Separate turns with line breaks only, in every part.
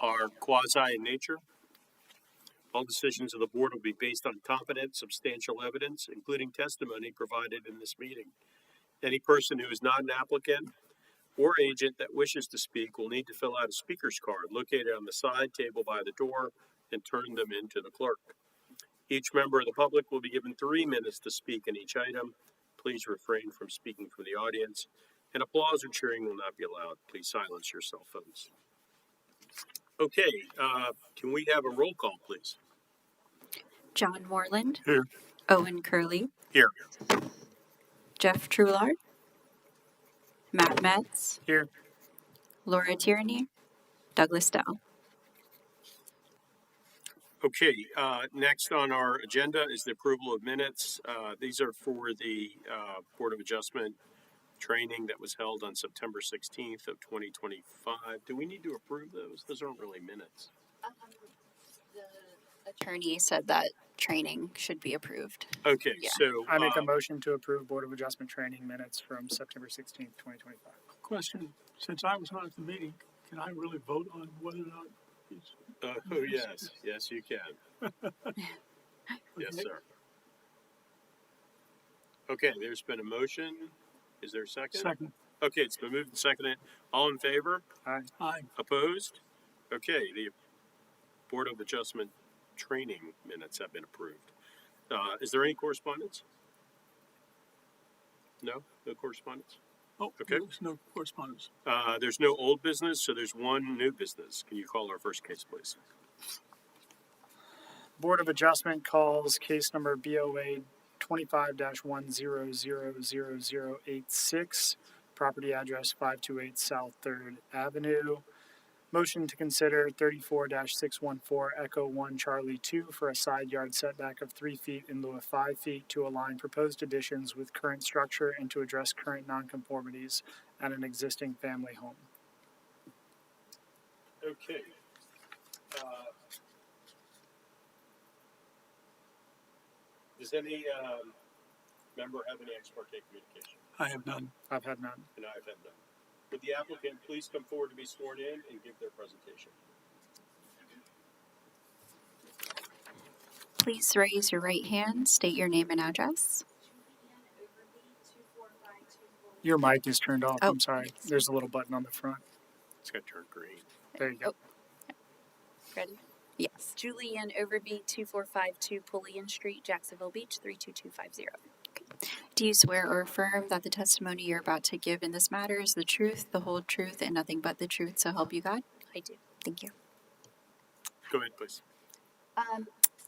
are quasi in nature. All decisions of the board will be based on competent, substantial evidence, including testimony provided in this meeting. Any person who is not an applicant or agent that wishes to speak will need to fill out a speaker's card located on the side table by the door and turn them in to the clerk. Each member of the public will be given 3 minutes to speak on each item. Please refrain from speaking from the audience, and applause or cheering will not be allowed. Please silence your cell phones. Okay, can we have a roll call, please?
John Moreland.
Here.
Owen Curley.
Here.
Jeff Truelard. Matt Metz.
Here.
Laura Tierney. Douglas Dow.
Okay, next on our agenda is the approval of minutes. These are for the Board of Adjustment training that was held on September 16th of 2025. Do we need to approve those? Those aren't really minutes.
The attorney said that training should be approved.
Okay,
Yeah.
so
I make a motion to approve Board of Adjustment training minutes from September 16th, 2025.
Question, since I was not at the meeting, can I really vote on whether or not it's...
oh, yes, you can. Yes, sir. Okay, there's been a motion. Is there a second?
Second.
Okay, it's been moved and seconded. All in favor?
Aye.
Opposed? Okay, the Board of Adjustment training minutes have been approved. Is there any correspondence? No correspondence?
Oh,
Okay.
there's no correspondence.
There's no old business, so there's one new business. Can you call our first case, please?
Board of Adjustment calls case number BOA 25-10000086, property address 528 South 3rd Avenue. Motion to consider 34-614 Echo 1 Charlie 2 for a side yard setback of 3 feet in lieu of 5 feet to align proposed additions with current structure and to address current nonconformities at an existing family home.
Okay. Does any member have any ex parte communication?
I have none.
I've had none.
And I've had none. Would the applicant please come forward to be sworn in and give their presentation?
Please raise your right hand, state your name and address.
Your mic is turned off.
Oh.
I'm sorry. There's a little button on the front.
It's got turned green.
There you go.
Ready? Yes.
Julianne Overby, 2452 Pulliam Street, Jacksonville Beach, 32250.
Do you swear or affirm that the testimony you're about to give in this matter is the truth, the whole truth, and nothing but the truth, so help you God?
I do.
Thank you.
Go ahead, please.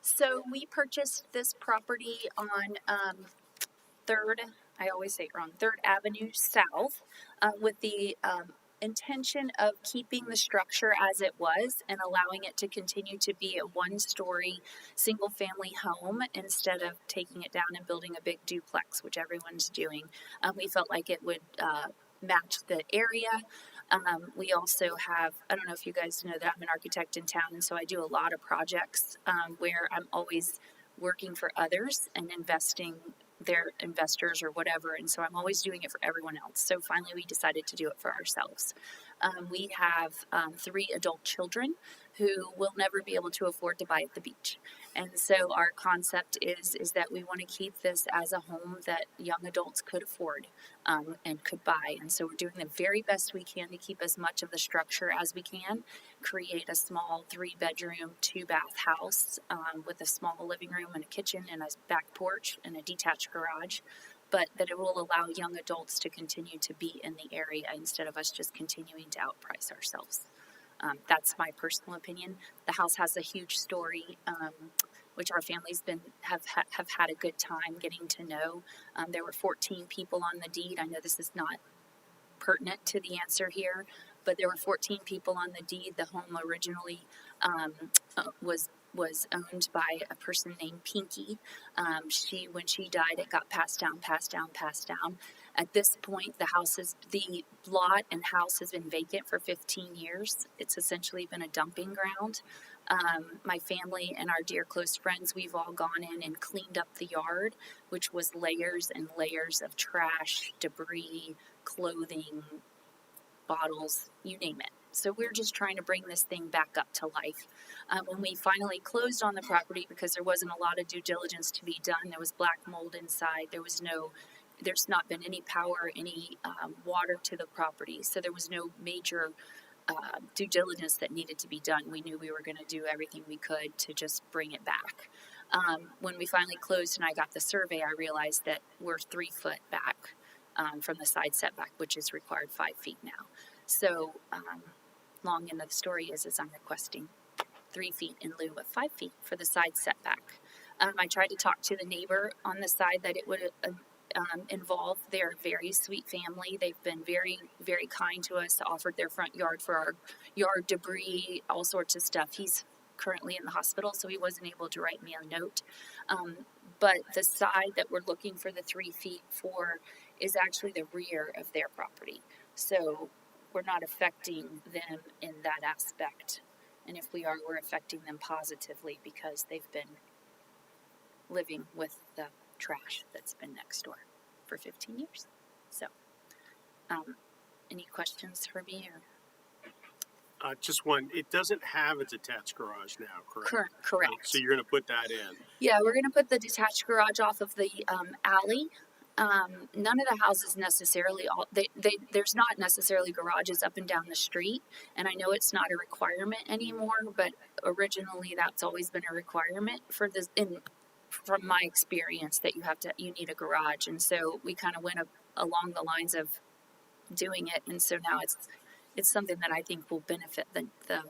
So we purchased this property on 3rd, I always say it wrong, 3rd Avenue South with the intention of keeping the structure as it was and allowing it to continue to be a one-story single-family home instead of taking it down and building a big duplex, which everyone's doing. We felt like it would match the area. We also have, I don't know if you guys know that I'm an architect in town, and so I do a lot of projects where I'm always working for others and investing their investors or whatever, and so I'm always doing it for everyone else. So finally we decided to do it for ourselves. We have 3 adult children who will never be able to afford to buy at the beach. And so our concept is that we want to keep this as a home that young adults could afford and could buy. And so we're doing the very best we can to keep as much of the structure as we can, create a small 3-bedroom, 2-bath house with a small living room and a kitchen and a back porch and a detached garage, but that it will allow young adults to continue to be in the area instead of us just continuing to outprice ourselves. That's my personal opinion. The house has a huge story, which our family's have had a good time getting to know. There were 14 people on the deed. I know this is not pertinent to the answer here, but there were 14 people on the deed. The home originally was owned by a person named Pinky. When she died, it got passed down. At this point, the lot and house has been vacant for 15 years. It's essentially been a dumping ground. My family and our dear close friends, we've all gone in and cleaned up the yard, which was layers and layers of trash, debris, clothing, bottles, you name it. So we're just trying to bring this thing back up to life. When we finally closed on the property, because there wasn't a lot of due diligence to be done, there was black mold inside. There's not been any power, any water to the property. So there was no major due diligence that needed to be done. We knew we were going to do everything we could to just bring it back. When we finally closed and I got the survey, I realized that we're 3 foot back from the side setback, which is required 5 feet now. So, long end of the story is I'm requesting 3 feet in lieu of 5 feet for the side setback. I tried to talk to the neighbor on the side that it would involve. They're a very sweet family. They've been very, very kind to us, offered their front yard for our yard debris, all sorts of stuff. He's currently in the hospital, so he wasn't able to write me a note. But the side that we're looking for the 3 feet for is actually the rear of their property. So we're not affecting them in that aspect. And if we are, we're affecting them positively because they've been living with the trash that's been next door for 15 years. So, any questions for me? Or?
Just one, it doesn't have a detached garage now, correct?
Correct.
So you're gonna put that in.
Yeah, we're going to put the detached garage off of the alley. None of the houses necessarily, there's not necessarily garages up and down the street. And I know it's not a requirement anymore, but originally that's always been a requirement for this, from my experience, that you need a garage. And so we kind of went along the lines of doing it. And so now it's something that I think will benefit the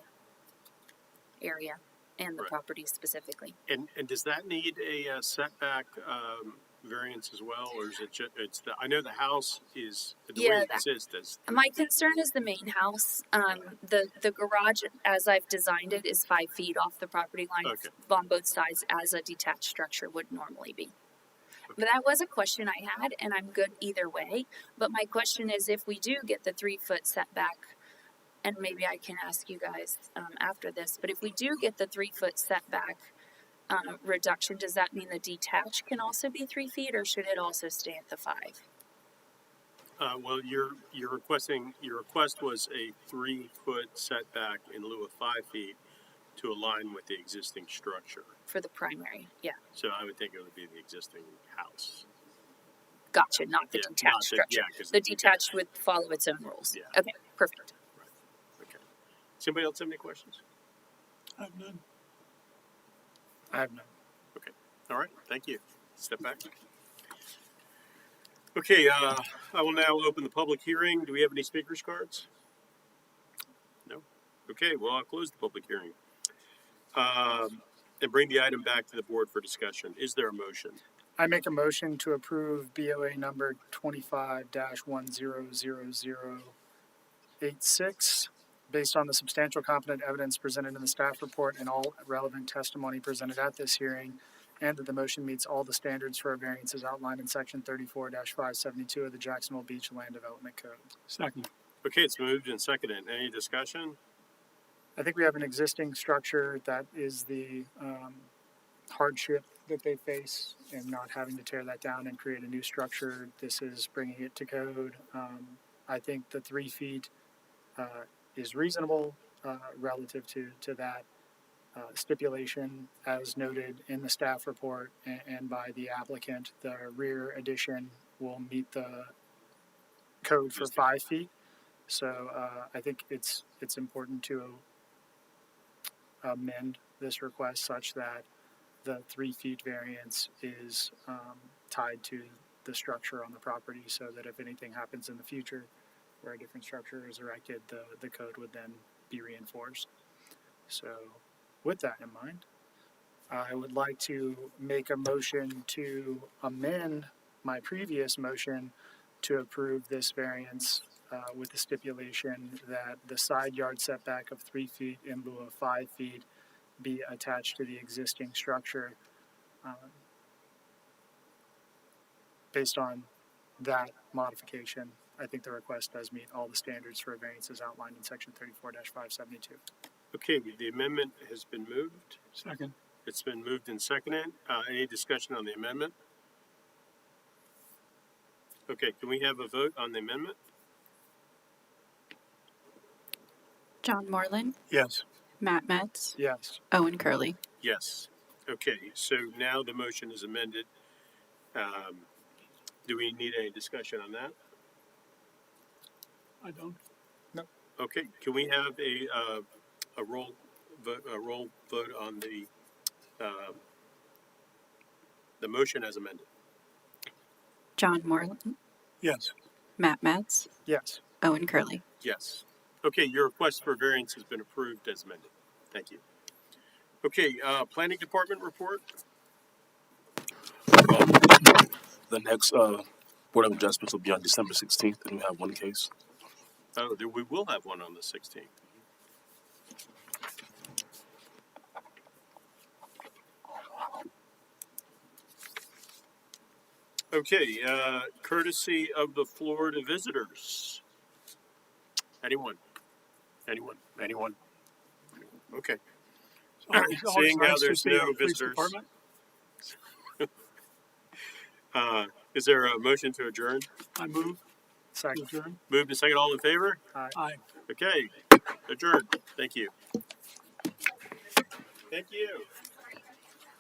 area and the
Right.
property specifically.
And does that need a setback variance as well, or is it just, I know the house is, the way it exists.
My concern is the main house. The garage, as I've designed it, is 5 feet off the property line
Okay.
on both sides, as a detached structure would normally be. But that was a question I had, and I'm good either way. But my question is, if we do get the 3 foot setback, and maybe I can ask you guys after this, but if we do get the 3 foot setback reduction, does that mean the detached can also be 3 feet, or should it also stay at the 5?
Well, your request was a 3 foot setback in lieu of 5 feet to align with the existing structure.
For the primary, yeah.
So I would think it would be the existing house.
Gotcha, not the
Yeah,
detached
not the-
structure.
yeah, 'cause
The
the
detached would follow its own rules.
Yeah.
Okay, perfect.
Okay. Does anybody else have any questions?
I have none.
I have none.
All right, thank you. Step back. Okay, I will now open the public hearing. Do we have any speakers cards? No? Okay, well, I'll close the public hearing. And bring the item back to the board for discussion. Is there a motion?
I make a motion to approve BOA number 25-100086 based on the substantial competent evidence presented in the staff report and all relevant testimony presented at this hearing, and that the motion meets all the standards for a variance as outlined in section 34-572 of the Jacksonville Beach Land Development Code.
Second.
Okay, it's moved and seconded. Any discussion?
I think we have an existing structure that is the hardship that they face, and not having to tear that down and create a new structure. This is bringing it to code. I think the 3 feet is reasonable relative to that stipulation, as noted in the staff report and by the applicant. The rear addition will meet the code for 5 feet. So I think it's important to amend this request such that the 3 feet variance is tied to the structure on the property, so that if anything happens in the future where a different structure is erected, the code would then be reinforced. So with that in mind, I would like to make a motion to amend my previous motion to approve this variance with the stipulation that the side yard setback of 3 feet in lieu of 5 feet be attached to the existing structure. Based on that modification, I think the request does meet all the standards for variances outlined in section 34-572.
Okay, the amendment has been moved.
Second.
It's been moved and seconded. Any discussion on the amendment? Okay, can we have a vote on the amendment?
John Moreland,
Yes.
Matt Metz,
Yes.
Owen Curley.
Yes. Okay, so now the motion is amended. Do we need any discussion on that?
I don't.
Okay, can we have a roll vote on the motion as amended?
John Moreland,
Yes.
Matt Metz,
Yes.
Owen Curley.
Yes. Okay, your request for variance has been approved as amended. Thank you. Okay, planning department report?
The next Board of Adjustments will be on December 16th, and we have one case.
Oh, we will have one on the 16th. Okay, courtesy of the Florida visitors. Anyone? Okay.
It's always
Seeing how
nice to
there's
see
no
our police
visitors.
department.
Is there a motion to adjourn?
I move to
Second.
adjourn.
Moved and second, all in favor?
Aye.
Okay, adjourned. Thank you. Thank you.